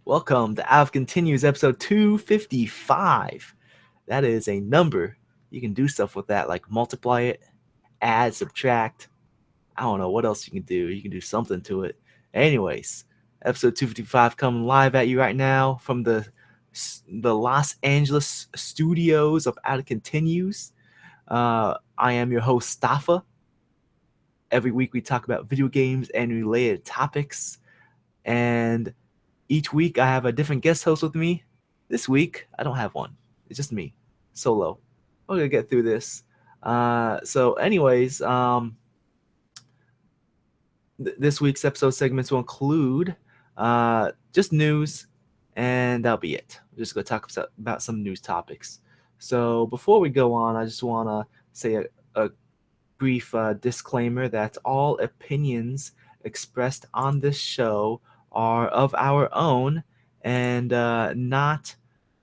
Welcome to Alf Continues episode 255. That is a number. You can do stuff with that, like multiply it, add, subtract. I don't know what else you can do. You can do something to it. Anyways, episode 255 coming live at you right now from the Los Angeles studios of Alf Continues. I am your host, Staffa. Every week we talk about video games and related topics. And each week I have a different guest host with me. This week I don't have one. It's just me, solo. We're gonna get through this. This week's episode segments will include just news, and that'll be it. We're just gonna talk about some news topics. So before we go on, I just wanna say a brief disclaimer that all opinions expressed on this show are of our own and not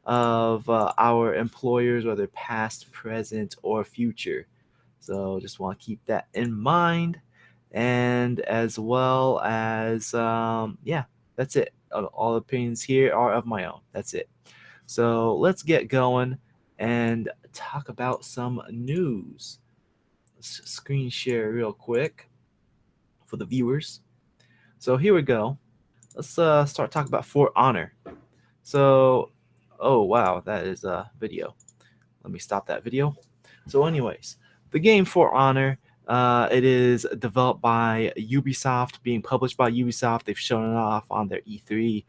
of our employers, whether past, present, or future. So just want to keep that in mind. And as well as, that's it. All opinions here are of my own. That's it. So let's get going and talk about some news. Let's screen share real quick for the viewers. So here we go. Let's start talking about For Honor. So, oh wow, that is a video. Let me stop that video. So, anyways, the game For Honor, it is developed by Ubisoft, being published by Ubisoft. They've shown it off on their E3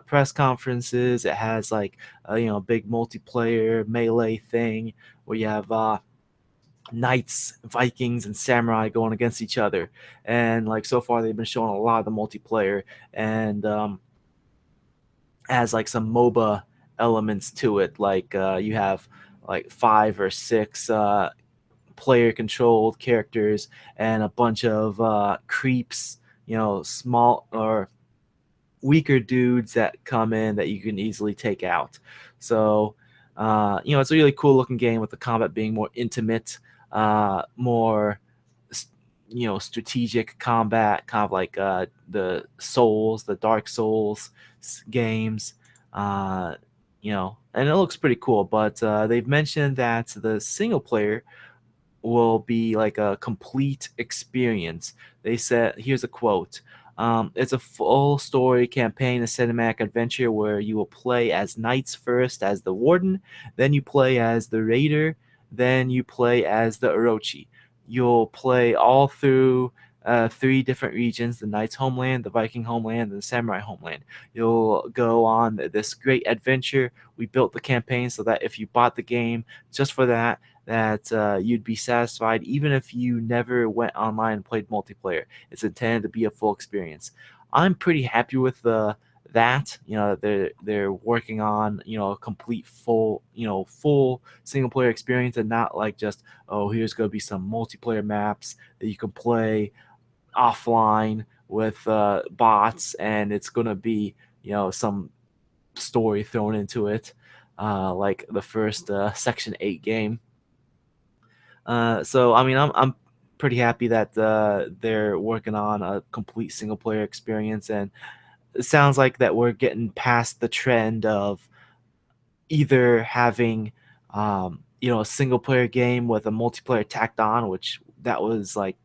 press conferences. It has like a big multiplayer melee thing where you have knights, Vikings, and samurai going against each other. And like so far, they've been showing a lot of the multiplayer and has like some MOBA elements to it. Like you have like 5 or 6 player controlled characters and a bunch of creeps, small or weaker dudes that come in that you can easily take out. So, it's a really cool looking game with the combat being more intimate, more, strategic combat, kind of like the Dark Souls games, and it looks pretty cool. But they've mentioned that the single player will be like a complete experience. They said, here's a quote. It's a full story campaign, a cinematic adventure where you will play as knights first as the warden, then you play as the raider, then you play as the Orochi. You'll play all through 3 different regions: the Knight's homeland, the Viking homeland, and the Samurai homeland. You'll go on this great adventure. We built the campaign so that if you bought the game just for that, you'd be satisfied even if you never went online and played multiplayer. It's intended to be a full experience. I'm pretty happy with that they're working on a complete full single player experience, and not like just, oh, here's going to be some multiplayer maps that you can play offline with bots, and it's going to be some story thrown into it, like the first Section 8 game. So I mean, I'm pretty happy that they're working on a complete single player experience, and it sounds like that we're getting past the trend of either having a single player game with a multiplayer tacked on, which that was like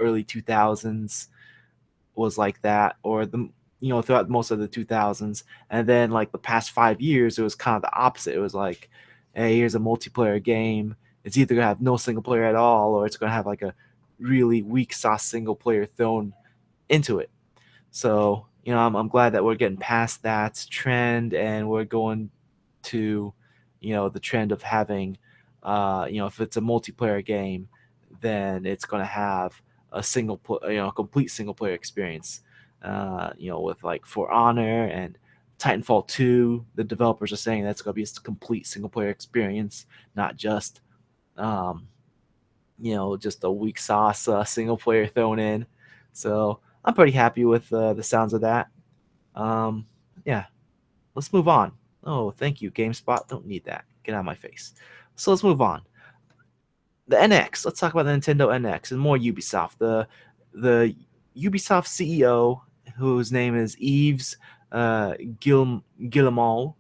early 2000s was like that, or throughout most of the 2000s, and then like the past 5 years it was kind of the opposite. It was like, hey, here's a multiplayer game. It's either gonna have no single player at all, or it's gonna have like a really weak sauce single player thrown into it. So I'm glad that we're getting past that trend, and we're going to the trend of having if it's a multiplayer game, then it's going to have a complete single player experience, with like For Honor and Titanfall 2. The developers are saying that's going to be a complete single player experience, not just just a weak sauce single player thrown in. So I'm pretty happy with the sounds of that. Yeah, let's move on. Oh, thank you, GameSpot. Don't need that. Get out of my face. So let's move on. The NX. Let's talk about the Nintendo NX and more Ubisoft. The Ubisoft CEO, whose name is Yves Guillemot.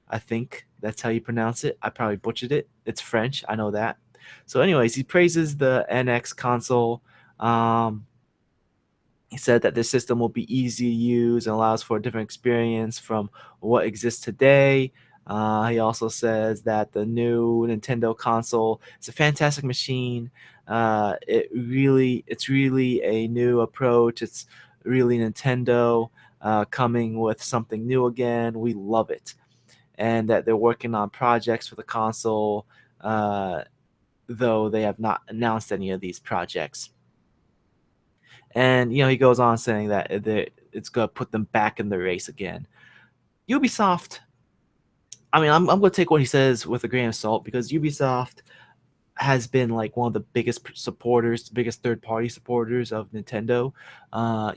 I think that's how you pronounce it. I probably butchered it. It's French. I know that. So, anyways, he praises the NX console. Um, he said that this system will be easy to use and allows for a different experience from what exists today. He also says that the new Nintendo console is a fantastic machine. It's really a new approach. It's really Nintendo coming with something new again. We love it, and that they're working on projects for the console, uh, though they have not announced any of these projects. And he goes on saying that it's going to put them back in the race again. Ubisoft. I mean, I'm going to take what he says with a grain of salt because Ubisoft has been like one of the biggest supporters, biggest third-party supporters of Nintendo.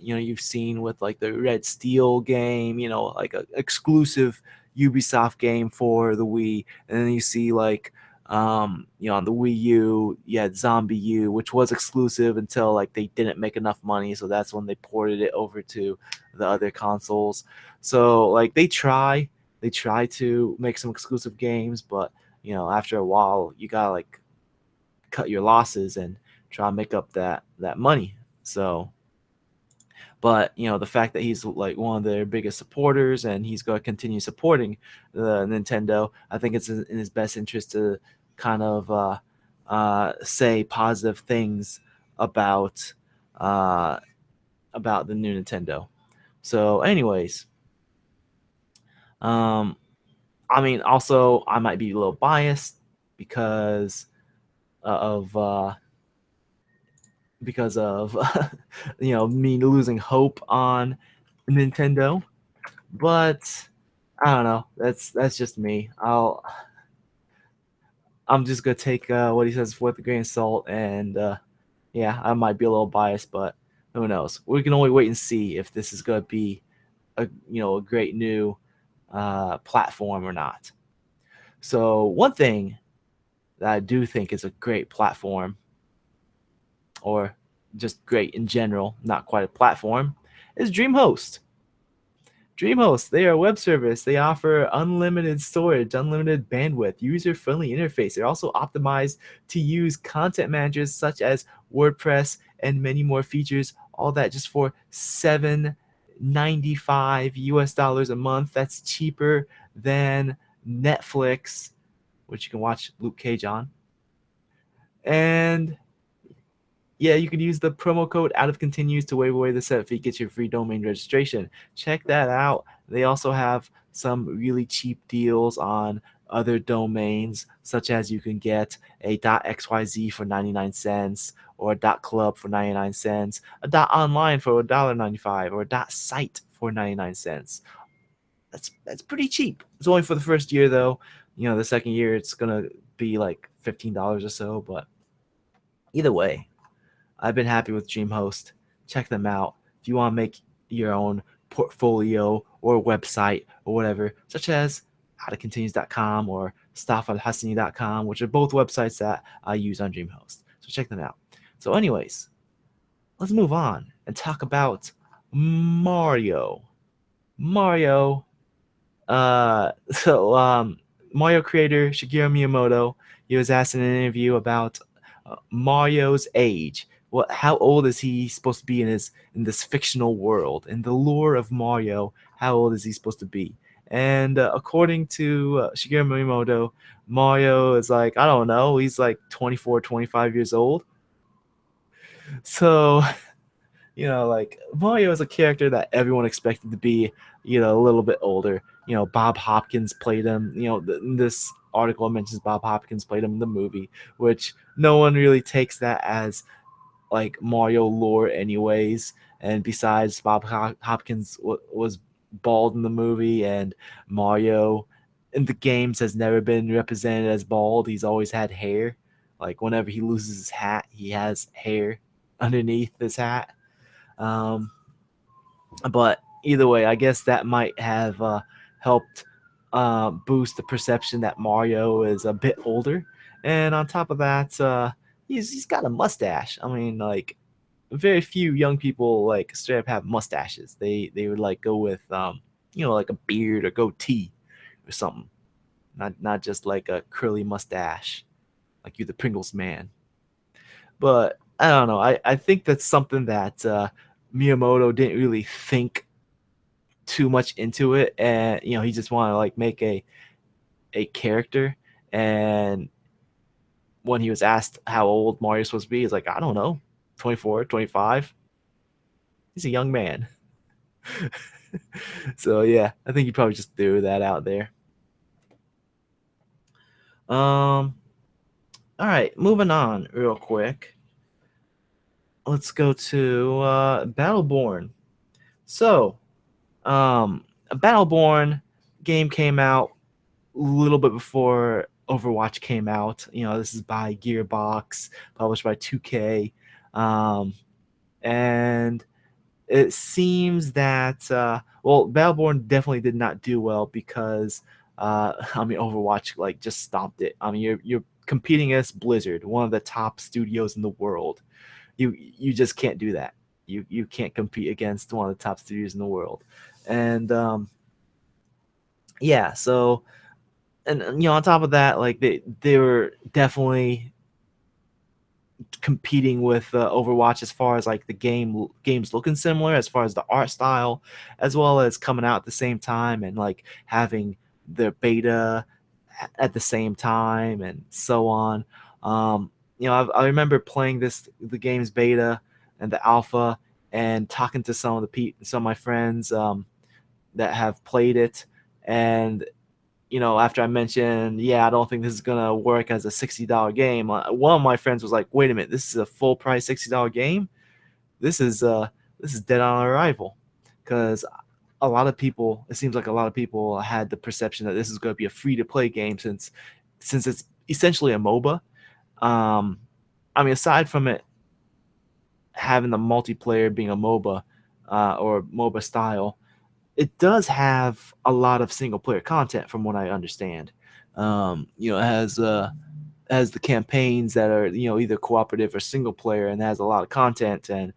You've seen with like the Red Steel game, like an exclusive Ubisoft game for the Wii, and then you see like on the Wii U, you had Zombie U, which was exclusive until like they didn't make enough money, so that's when they ported it over to the other consoles. So like they try to make some exclusive games, but after a while, you gotta like cut your losses and try to make up that money. So, but the fact that he's like one of their biggest supporters and he's going to continue supporting the Nintendo, I think it's in his best interest to kind of say positive things about uh, about the new Nintendo. So, anyways, um, I mean, also I might be a little biased because of me losing hope on Nintendo. But I don't know. That's just me. I'm just gonna take what he says with a grain of salt, and yeah, I might be a little biased, but who knows? We can only wait and see if this is gonna be a great new platform or not. So one thing that I do think is a great platform, or just great in general, not quite a platform, is Dreamhost. Dreamhost, they are a web service. They offer unlimited storage, unlimited bandwidth, user-friendly interface. They're also optimized to use content managers such as WordPress and many more features. All that just for $7.95 US a month. That's cheaper than Netflix, which you can watch Luke Cage on. And yeah, you could use the promo code out of continues to waive away the setup fee, get your free domain registration. Check that out. They also have some really cheap deals on other domains, such as you can get a .xyz for 99 cents, or a .club for 99 cents, a .online for $1.95, or a .site for 99 cents. That's pretty cheap. It's only for the first year though. The second year it's gonna be like $15 or so, but either way, I've been happy with Dreamhost. Check them out. If you want to make your own portfolio or website or whatever, such as howtocontinues.com or staffalhassani.com, which are both websites that I use on Dreamhost. So check them out. So, anyways, let's move on and talk about Mario. Mario. Mario creator Shigeru Miyamoto, he was asked in an interview about Mario's age. How old is he supposed to be in this fictional world? In the lore of Mario, how old is he supposed to be? And according to Shigeru Miyamoto, Mario is like, I don't know, he's like 24, 25 years old. So, like Mario is a character that everyone expected to be, a little bit older. Bob Hopkins played him. This article mentions Bob Hopkins played him in the movie, which no one really takes that as like Mario lore anyways. And besides, Bob Hopkins was bald in the movie, and Mario in the games has never been represented as bald. He's always had hair. Like whenever he loses his hat, he has hair underneath his hat. But either way, I guess that might have helped boost the perception that Mario is a bit older. And on top of that, he's got a mustache. I mean, like very few young people like straight up have mustaches. They would like go with like a beard or goatee or something. Not just like a curly mustache, like you the Pringles man. But I don't know. I think that's something that Miyamoto didn't really think too much into it, and he just wanted to like make a character. And when he was asked how old Mario was supposed to be, he's like, I don't know, 24, 25. He's a young man. So yeah, I think he probably just threw that out there. Um, all right, moving on real quick. Let's go to Battleborn. So, a Battleborn game came out a little bit before Overwatch came out. This is by Gearbox, published by 2K. And it seems that Battleborn definitely did not do well because Overwatch like just stomped it. I mean, you're competing against Blizzard, one of the top studios in the world. You just can't do that. You can't compete against one of the top studios in the world. And yeah, so and on top of that, like they were definitely competing with Overwatch as far as like the games looking similar as far as the art style, as well as coming out at the same time and like having the beta at the same time and so on. I remember playing the game's beta and the alpha and talking to some of my friends that have played it. And after I mentioned, yeah, I don't think this is gonna work as a $60 game. One of my friends was like, "Wait a minute, this is a full price $60 game. This is this is dead on arrival," because it seems like a lot of people had the perception that this is going to be a free to play game since it's essentially a MOBA. Um, I mean, aside from it having the multiplayer being a MOBA or MOBA style, it does have a lot of single player content from what I understand. It has the campaigns that are either cooperative or single player, and it has a lot of content, and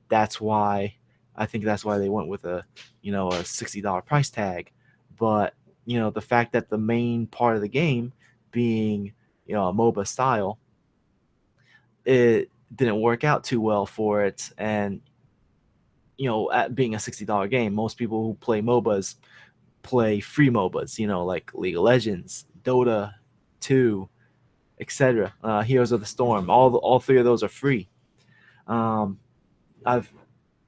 that's why I think that's why they went with a $60 price tag. But the fact that the main part of the game being a MOBA style, it didn't work out too well for it, and at being a $60 game, most people who play MOBAs play free MOBAs, like League of Legends, Dota 2, etc. Heroes of the Storm. All three of those are free. Um, I've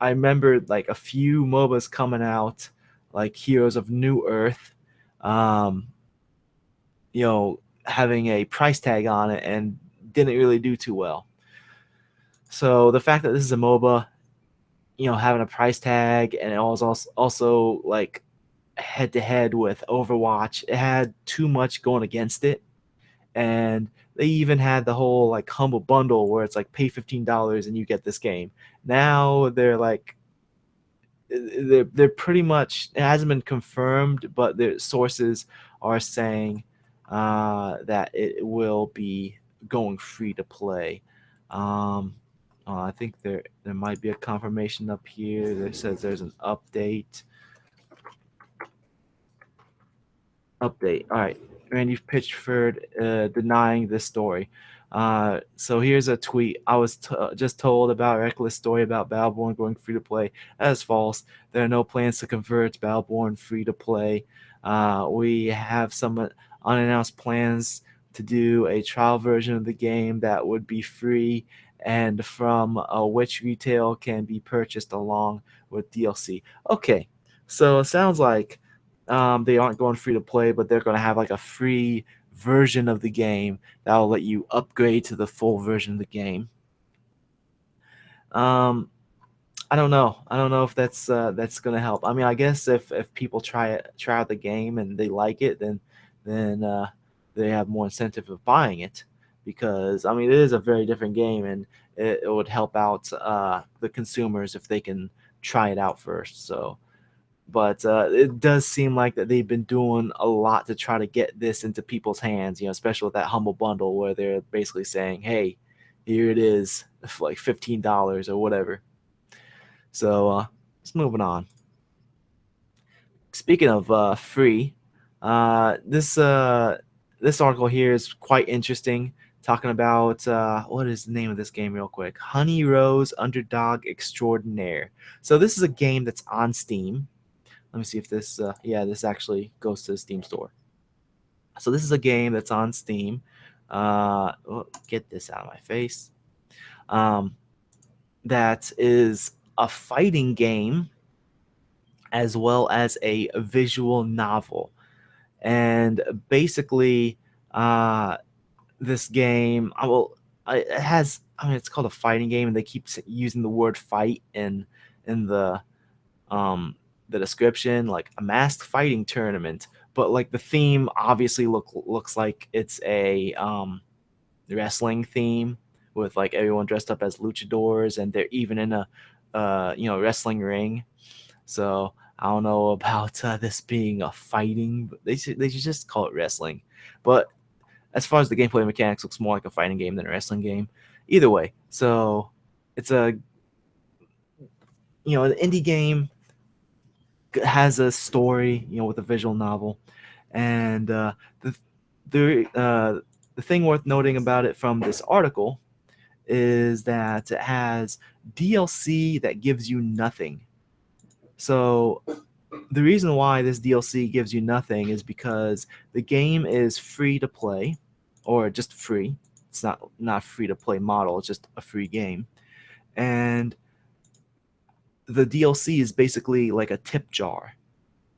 I remember like a few MOBAs coming out, like Heroes of New Earth, um, having a price tag on it and didn't really do too well. So the fact that this is a MOBA, having a price tag, and it was also like head to head with Overwatch, it had too much going against it. And they even had the whole like humble bundle where it's like pay $15 and you get this game. Now they're pretty much, it hasn't been confirmed, but the sources are saying that it will be going free to play. Um, I think there might be a confirmation up here that says there's an update. All right, Randy Pitchford denying this story. So here's a tweet. I was just told about a reckless story about Battleborn going free to play. That is false. There are no plans to convert Battleborn free to play. We have some unannounced plans to do a trial version of the game that would be free and from which retail can be purchased along with DLC. Okay, so it sounds like they aren't going free to play, but they're going to have like a free version of the game that will let you upgrade to the full version of the game. Um, I don't know. I don't know if that's going to help. I mean, I guess if people try out the game and they like it, then they have more incentive of buying it, because I mean it is a very different game, and it would help out the consumers if they can try it out first. So but it does seem like that they've been doing a lot to try to get this into people's hands, especially with that humble bundle where they're basically saying, hey, here it is for like $15 or whatever. So just moving on. Speaking of free, this this article here is quite interesting. Talking about what is the name of this game, real quick? Honeyrose Underdog Extraordinaire. So this is a game that's on Steam. Let me see if this. Yeah, this actually goes to the Steam store. So this is a game that's on Steam. Get this out of my face. Um, that is a fighting game as well as a visual novel. And basically, uh, this game, it has. I mean, it's called a fighting game, and they keep using the word "fight" in the description, like a masked fighting tournament. But like the theme obviously looks like it's a wrestling theme with like everyone dressed up as luchadors, and they're even in a wrestling ring. So I don't know about this being a fighting. But they should just call it wrestling. But as far as the gameplay mechanics, looks more like a fighting game than a wrestling game. Either way, so it's a an indie game, has a story, with a visual novel, and the the thing worth noting about it from this article is that it has DLC that gives you nothing. So the reason why this DLC gives you nothing is because the game is free to play, or just free. It's not free to play model. It's just a free game, and the DLC is basically like a tip jar.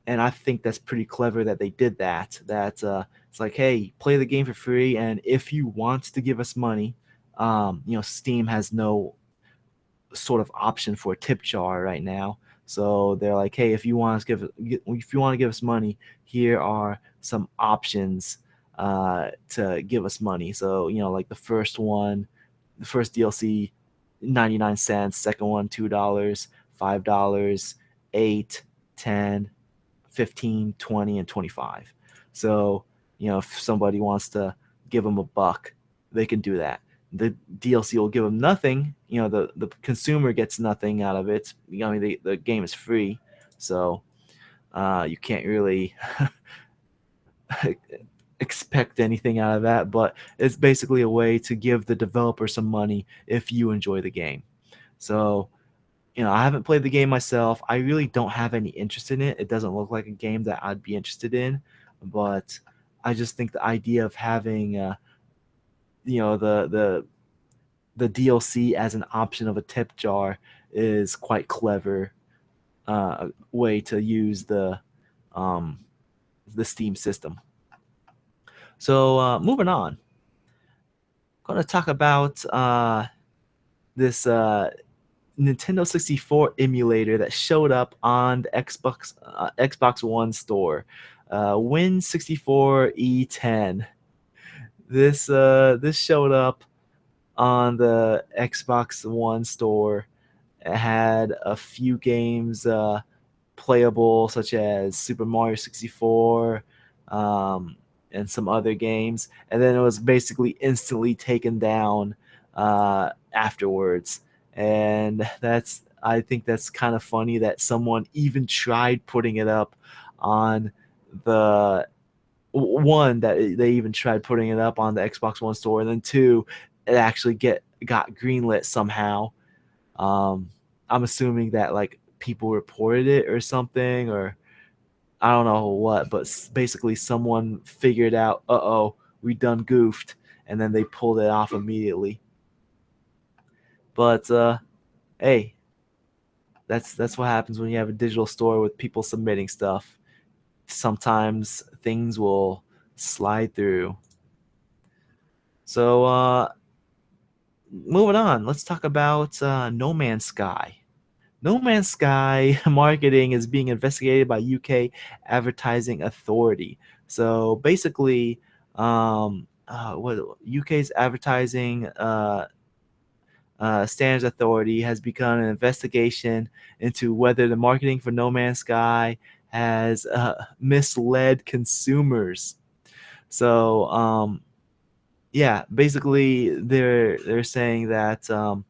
And I think that's pretty clever that they did that. That it's like, hey, play the game for free, and if you want to give us money, Steam has no sort of option for a tip jar right now. So they're like, hey, if you want to give us money, here are some options to give us money. So like the first DLC, 99 cents. Second one, $2, $5, 8, 10, 15, 20, and 25. So if somebody wants to give them $1, they can do that. The DLC will give them nothing. The consumer gets nothing out of it. I mean, the game is free, so you can't really expect anything out of that. But it's basically a way to give the developer some money if you enjoy the game. So I haven't played the game myself. I really don't have any interest in it. It doesn't look like a game that I'd be interested in, but I just think the idea of having the DLC as an option of a tip jar is quite clever way to use um, the Steam system. So moving on, I'm going to talk about this Nintendo 64 emulator that showed up on the Xbox One store. Win64E10. This showed up on the Xbox One store. It had a few games playable, such as Super Mario 64, and some other games, and then it was basically instantly taken down afterwards. And I think that's kind of funny that someone even tried putting it up on the one, that they even tried putting it up on the Xbox One store, and then two, it actually got greenlit somehow. I'm assuming that like people reported it or something, or I don't know what, but basically someone figured out, we done goofed, and then they pulled it off immediately. But hey, that's what happens when you have a digital store with people submitting stuff. Sometimes things will slide through. So moving on, let's talk about No Man's Sky. No Man's Sky marketing is being investigated by UK Advertising Authority. So basically, what UK's Advertising Standards Authority has begun an investigation into whether the marketing for No Man's Sky has misled consumers. So yeah, basically they're saying that the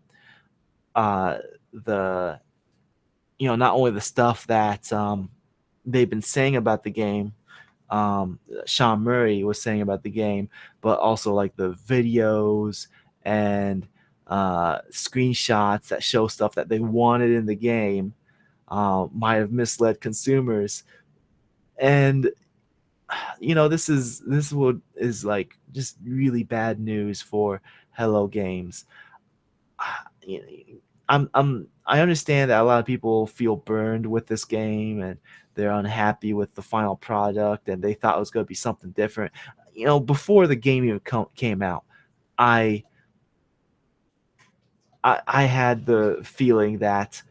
not only the stuff that they've been saying about the game. Sean Murray was saying about the game, but also like the videos and screenshots that show stuff that they wanted in the game might have misled consumers. And this would is like just really bad news for Hello Games. You know, I understand that a lot of people feel burned with this game and they're unhappy with the final product and they thought it was going to be something different. Before the game even came out, I, I had the feeling that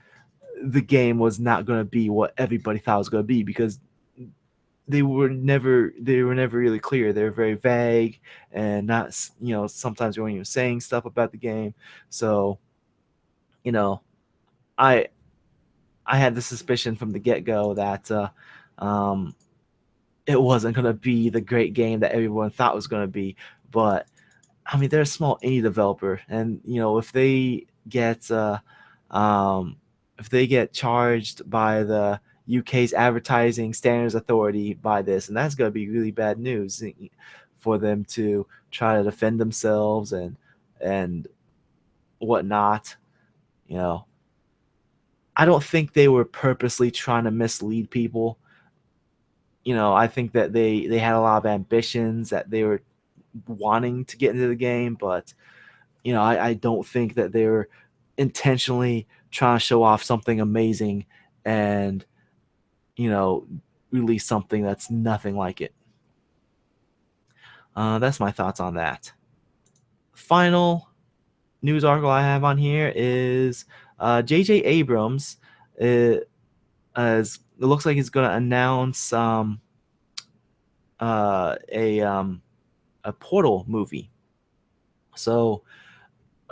the game was not going to be what everybody thought it was going to be because they were never really clear. They were very vague and not sometimes they weren't even saying stuff about the game. So you know I I had the suspicion from the get go that um, it wasn't going to be the great game that everyone thought it was going to be. But I mean, they're a small indie developer, and um, if they get charged by the UK's Advertising Standards Authority by this, and that's going to be really bad news for them to try to defend themselves and whatnot. You know, I don't think they were purposely trying to mislead people. I think that they had a lot of ambitions that they were wanting to get into the game, but I don't think that they were intentionally trying to show off something amazing and you know release something that's nothing like it. That's my thoughts on that. Final news article I have on here is J.J. Abrams. As it looks like he's going to announce uh, a um, a Portal movie. So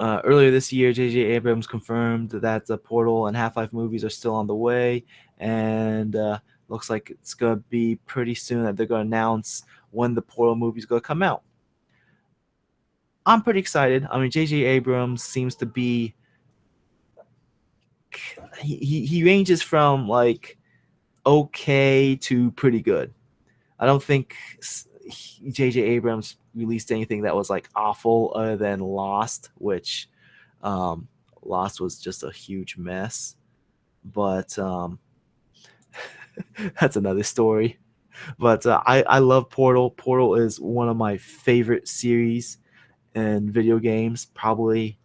earlier this year, J.J. Abrams confirmed that the Portal and Half-Life movies are still on the way, and looks like it's going to be pretty soon that they're going to announce when the Portal movie is going to come out. I'm pretty excited. I mean, J.J. Abrams seems to be he ranges from like okay to pretty good. I don't think J.J. Abrams released anything that was like awful other than Lost, which um, Lost was just a huge mess. But that's another story. But I love Portal. Portal is one of my favorite series in video games. Probably,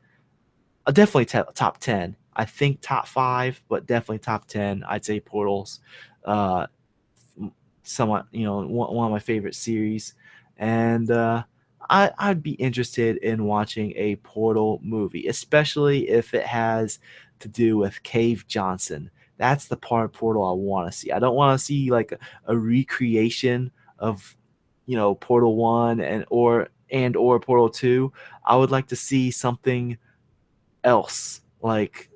definitely top 10. I think top 5, but definitely top 10. I'd say Portal's uh, somewhat, one of my favorite series. And I'd be interested in watching a Portal movie, especially if it has to do with Cave Johnson. That's the part of Portal I want to see. I don't want to see like a recreation of, Portal 1 and or Portal 2. I would like to see something else, like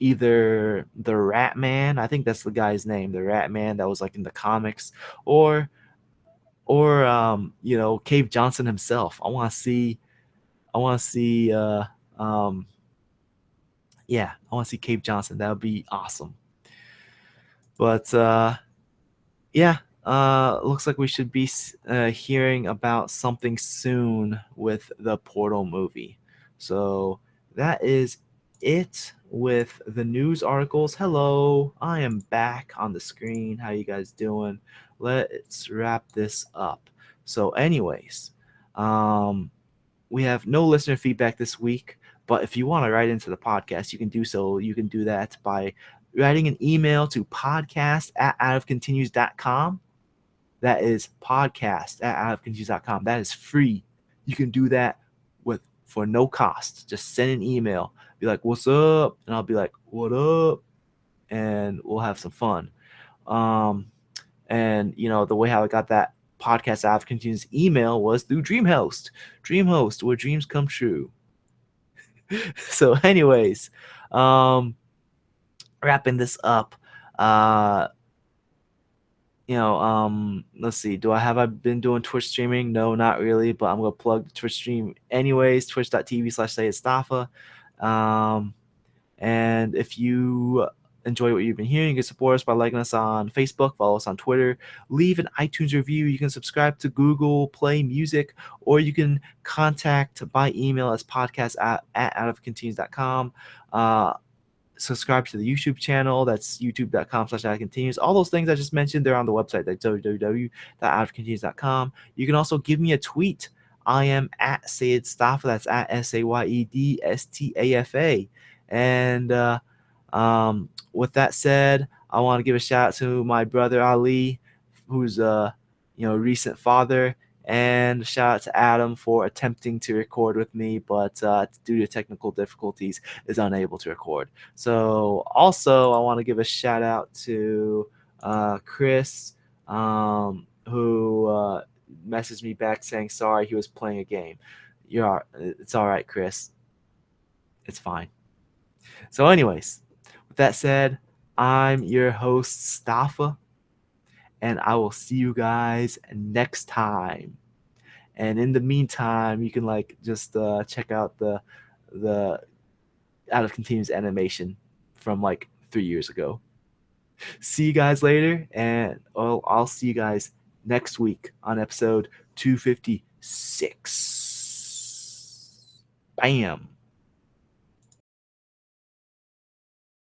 either the Rat Man, I think that's the guy's name, the Rat Man that was like in the comics, or Cave Johnson himself. I want to see um yeah, I want to see Cave Johnson. That would be awesome. But yeah, looks like we should be hearing about something soon with the Portal movie. So that is it with the news articles. Hello, I am back on the screen. How you guys doing? Let's wrap this up. So, anyways, um, we have no listener feedback this week, but if you want to write into the podcast, you can do so. You can do that by writing an email to podcast@outofcontinues.com. That is podcast@outofcontinues.com. That is free. You can do that for no cost. Just send an email. Be like, "What's up?" And I'll be like, "What up?" And we'll have some fun. Um, and the way how I got that podcast out of continuous email was through Dreamhost, where dreams come true. So, anyways, um, wrapping this up. Uh, let's see. I been doing Twitch streaming? No, not really, but I'm gonna plug the Twitch stream anyways. Twitch.tv/SayIt'sTafa. And if you enjoy what you've been hearing, you can support us by liking us on Facebook, follow us on Twitter, leave an iTunes review. You can subscribe to Google Play Music, or you can contact by email as podcast at outofcontinues.com. Subscribe to the YouTube channel. That's youtube.com/outofcontinues. All those things I just mentioned, they're on the website. That's www.outofcontinues.com. You can also give me a tweet. I am at Sayed Stafa. That's at SAYEDSTAFA. And with that said, I want to give a shout out to my brother Ali, who's a recent father, and shout out to Adam for attempting to record with me, but due to technical difficulties, is unable to record. So also, I want to give a shout out to Chris, who messaged me back saying sorry he was playing a game. It's all right, Chris. It's fine. So, anyways, with that said, I'm your host, Stafa, and I will see you guys next time. And in the meantime, you can just check out the Out of Continuous animation from 3 years ago. See you guys later, and I'll see you guys next week on episode 256. Bam.